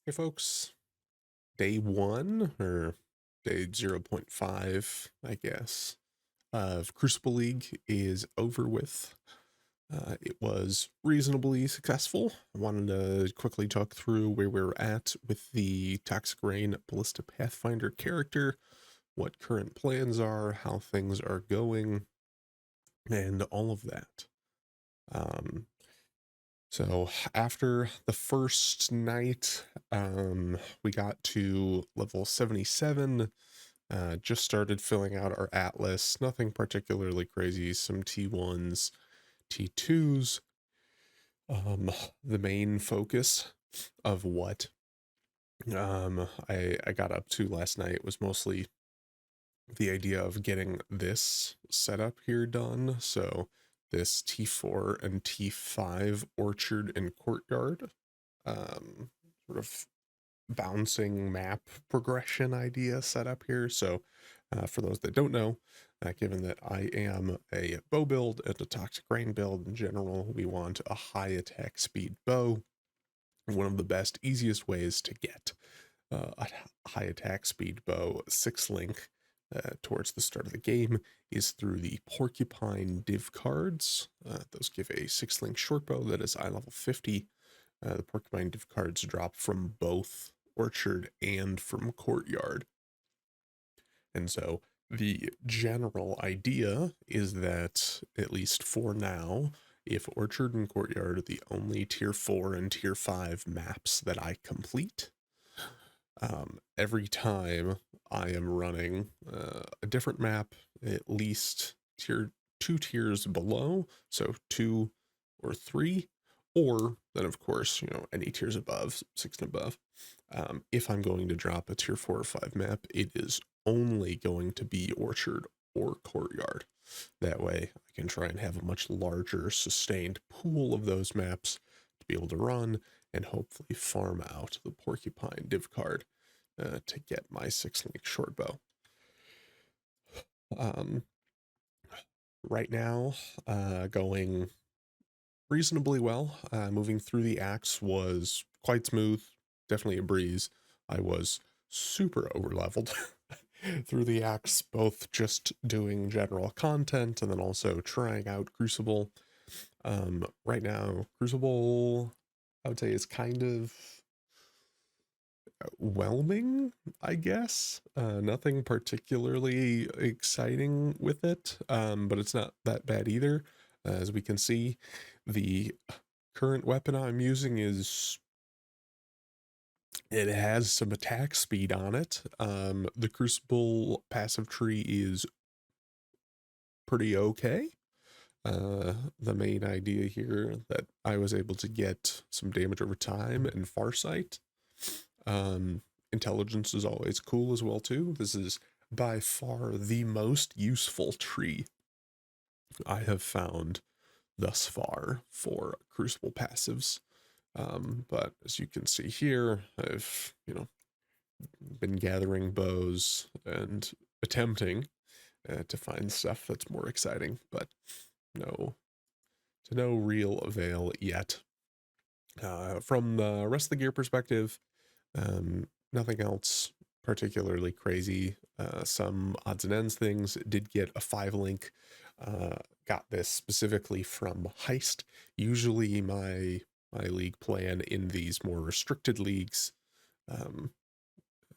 Hey folks, day 1 or day 0.5, I guess, of Crucible League is over with. It was reasonably successful. I wanted to quickly talk through where we're at with the Toxic Rain Ballista Pathfinder character, what current plans are, how things are going, and all of that. Um, So after the first night, we got to level 77, just started filling out our atlas, nothing particularly crazy, some T1s, T2s. The main focus of what I got up to last night was mostly the idea of getting this setup here done. So this T4 and T5 orchard and courtyard, sort of bouncing map progression idea set up here. So for those that don't know, given that I am a bow build and a toxic rain build in general, we want a high attack speed bow. One of the best, easiest ways to get a high attack speed bow 6 link towards the start of the game is through the porcupine div cards. Those give a 6 link short bow that is eye level 50. The porcupine div cards drop from both orchard and from courtyard. And so the general idea is that, at least for now, if orchard and courtyard are the only tier 4 and tier 5 maps that I complete, every time I am running a different map, at least tier 2 tiers below, so 2 or 3, or then of course, any tiers above, 6 and above. If I'm going to drop a tier 4 or 5 map, it is only going to be orchard or courtyard. That way I can try and have a much larger sustained pool of those maps to be able to run and hopefully farm out the porcupine div card to get my 6 link short bow. Um, right now, going reasonably well. Moving through the axe was quite smooth, definitely a breeze. I was super over leveled through the axe, both just doing general content and then also trying out Crucible. Right now, Crucible, I would say, is kind of whelming, I guess. Nothing particularly exciting with it, but it's not that bad either. As we can see, the current weapon I'm using it has some attack speed on it. The Crucible passive tree is pretty okay. The main idea here that I was able to get some damage over time and farsight. Intelligence is always cool as well too. This is by far the most useful tree I have found thus far for Crucible passives. But as you can see here, I've, been gathering bows and attempting to find stuff that's more exciting, but no, to no real avail yet. From the rest of the gear perspective, nothing else particularly crazy. Some odds and ends things. Did get a 5 link. Got this specifically from Heist. Usually my league plan in these more restricted leagues.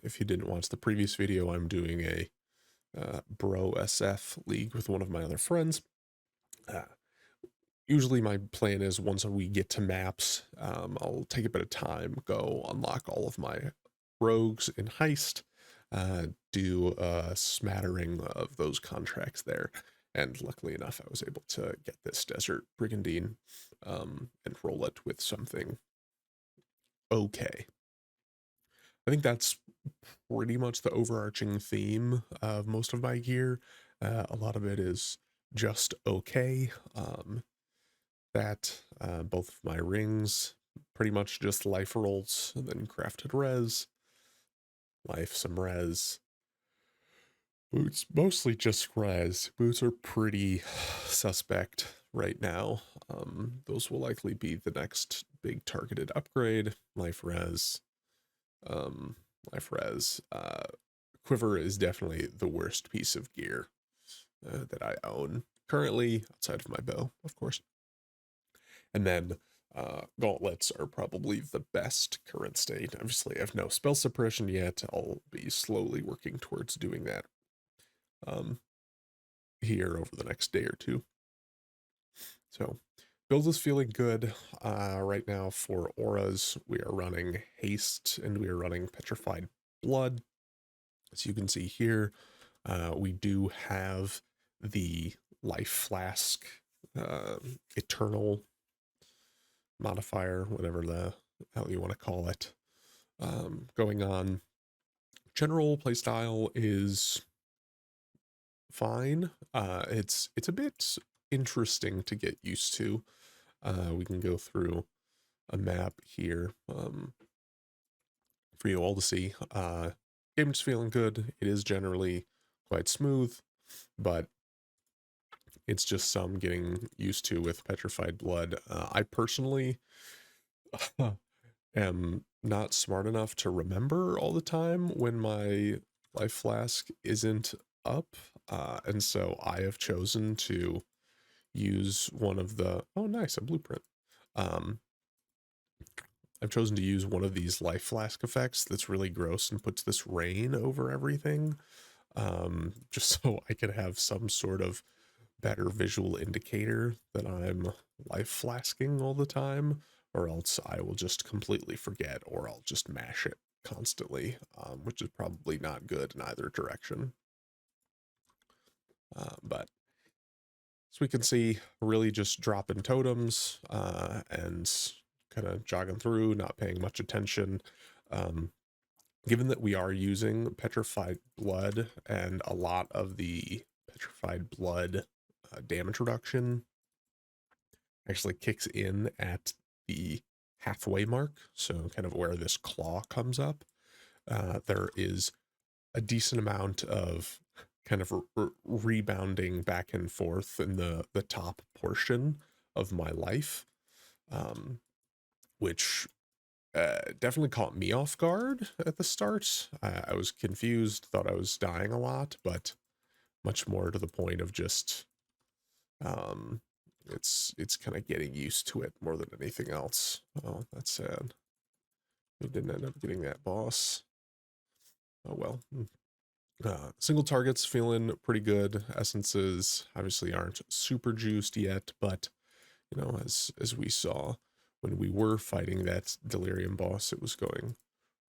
If you didn't watch the previous video, I'm doing a bro SF league with one of my other friends. Usually my plan is once we get to maps, I'll take a bit of time, go unlock all of my rogues in Heist, do a smattering of those contracts there. And luckily enough, I was able to get this Desert Brigandine and roll it with something okay. I think that's pretty much the overarching theme of most of my gear. A lot of it is just okay. Both of my rings, pretty much just life rolls, and then crafted res, life, some res. Boots, mostly just res. Boots are pretty suspect right now. Those will likely be the next big targeted upgrade. Life res, life res. Quiver is definitely the worst piece of gear that I own currently, outside of my bow, of course. And then gauntlets are probably the best current state. Obviously, I have no spell suppression yet. I'll be slowly working towards doing that here over the next day or two. So build is feeling good. Right now for auras, we are running haste and we are running petrified blood. As you can see here, we do have the life flask eternal modifier, whatever the hell you want to call it, going on. General playstyle is fine. It's a bit interesting to get used to. We can go through a map here for you all to see. Game's feeling good. It is generally quite smooth, but it's just some getting used to with petrified blood. I personally am not smart enough to remember all the time when my life flask isn't up, and so I have chosen to use one of the, oh nice, a blueprint. I've chosen to use one of these life flask effects that's really gross and puts this rain over everything, just so I can have some sort of better visual indicator that I'm life flasking all the time, or else I will just completely forget, or I'll just mash it constantly, which is probably not good in either direction. But as we can see, really just dropping totems and kind of jogging through, not paying much attention. Given that we are using petrified blood, and a lot of the petrified blood damage reduction actually kicks in at the halfway mark, so kind of where this claw comes up, there is a decent amount of kind of rebounding back and forth in the top portion of my life, which definitely caught me off guard at the start. I was confused, thought I was dying a lot, but much more to the point of just it's kind of getting used to it more than anything else. Oh, that's sad. We didn't end up getting that boss. Oh well. Single targets feeling pretty good. Essences obviously aren't super juiced yet, but you know, as we saw when we were fighting that delirium boss, it was going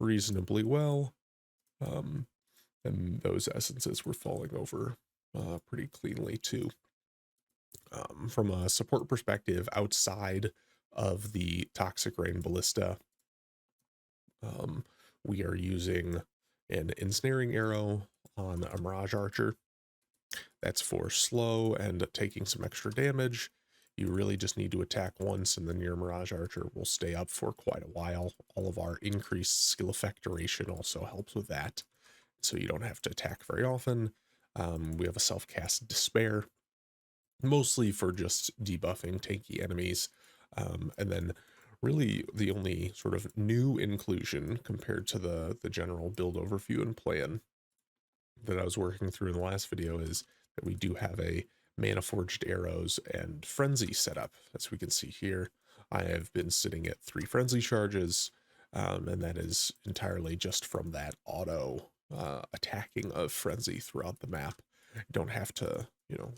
reasonably well. And those essences were falling over pretty cleanly too. From a support perspective, outside of the Toxic Rain Ballista, we are using an ensnaring arrow on a Mirage Archer. That's for slow and taking some extra damage. You really just need to attack once, and then your Mirage Archer will stay up for quite a while. All of our increased skill effect duration also helps with that, so you don't have to attack very often. We have a self-cast Despair, mostly for just debuffing tanky enemies. And then really the only sort of new inclusion compared to the general build overview and plan that I was working through in the last video is that we do have a mana forged arrows and frenzy setup. As we can see here, I have been sitting at 3 frenzy charges, and that is entirely just from that auto attacking of frenzy throughout the map. I don't have to, you know,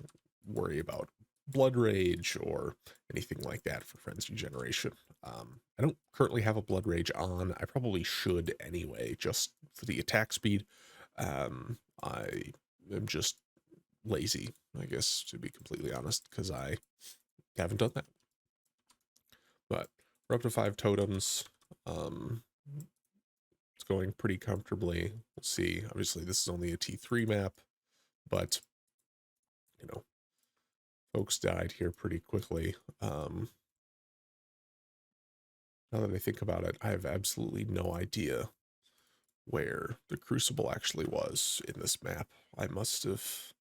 worry about blood rage or anything like that for frenzy generation. I don't currently have a blood rage on. I probably should anyway, just for the attack speed. I am just lazy, I guess, to be completely honest, because I haven't done that. But we're up to 5 totems. It's going pretty comfortably. We'll see. Obviously, this is only a T3 map, but, you know, folks died here pretty quickly. Now that I think about it, I have absolutely no idea where the Crucible actually was in this map. I must have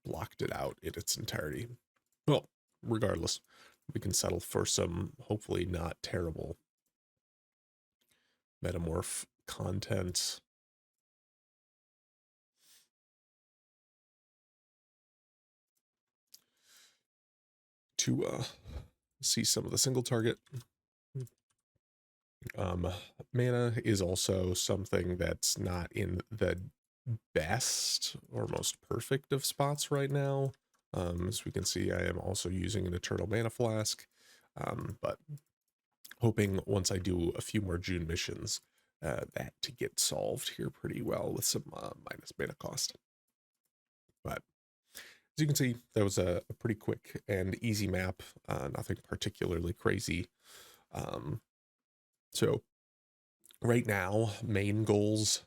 blocked it out in its entirety. Well, regardless, we can settle for some hopefully not terrible metamorph content. To see some of the single target. Mana is also something that's not in the best or most perfect of spots right now. As we can see, I am also using an Eternal Mana Flask, but hoping once I do a few more June missions, that to get solved here pretty well with some minus mana cost. But as you can see, that was a pretty quick and easy map, nothing particularly crazy. So right now, main goals,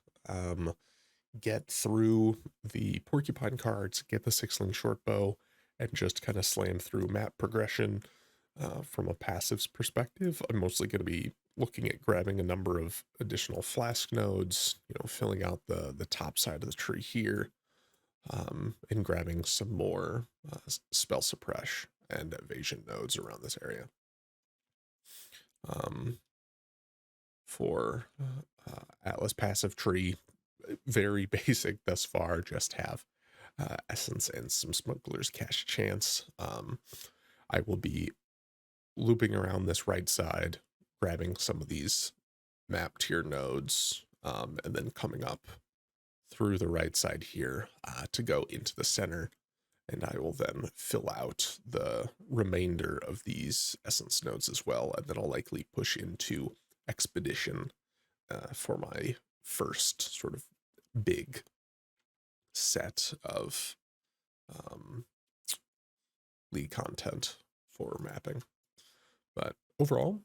get through the porcupine cards, get the 6-link short bow, and just kind of slam through map progression. From a passives perspective, I'm mostly going to be looking at grabbing a number of additional flask nodes, filling out the top side of the tree here, and grabbing some more spell suppress and evasion nodes around this area. For Atlas passive tree, very basic thus far, just have essence and some smuggler's cash chance. I will be looping around this right side, grabbing some of these map tier nodes, and then coming up through the right side here to go into the center, and I will then fill out the remainder of these essence nodes as well, and then I'll likely push into expedition for my first sort of big set of league content for mapping. But overall,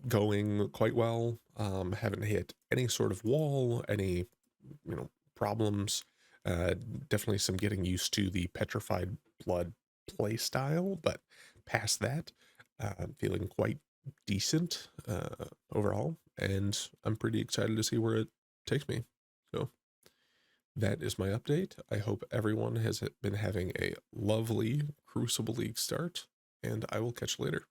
going quite well. Haven't hit any sort of wall, any problems. Definitely some getting used to the petrified blood play style, but past that, I'm feeling quite decent overall, and I'm pretty excited to see where it takes me. So that is my update. I hope everyone has been having a lovely Crucible League start, and I will catch you later.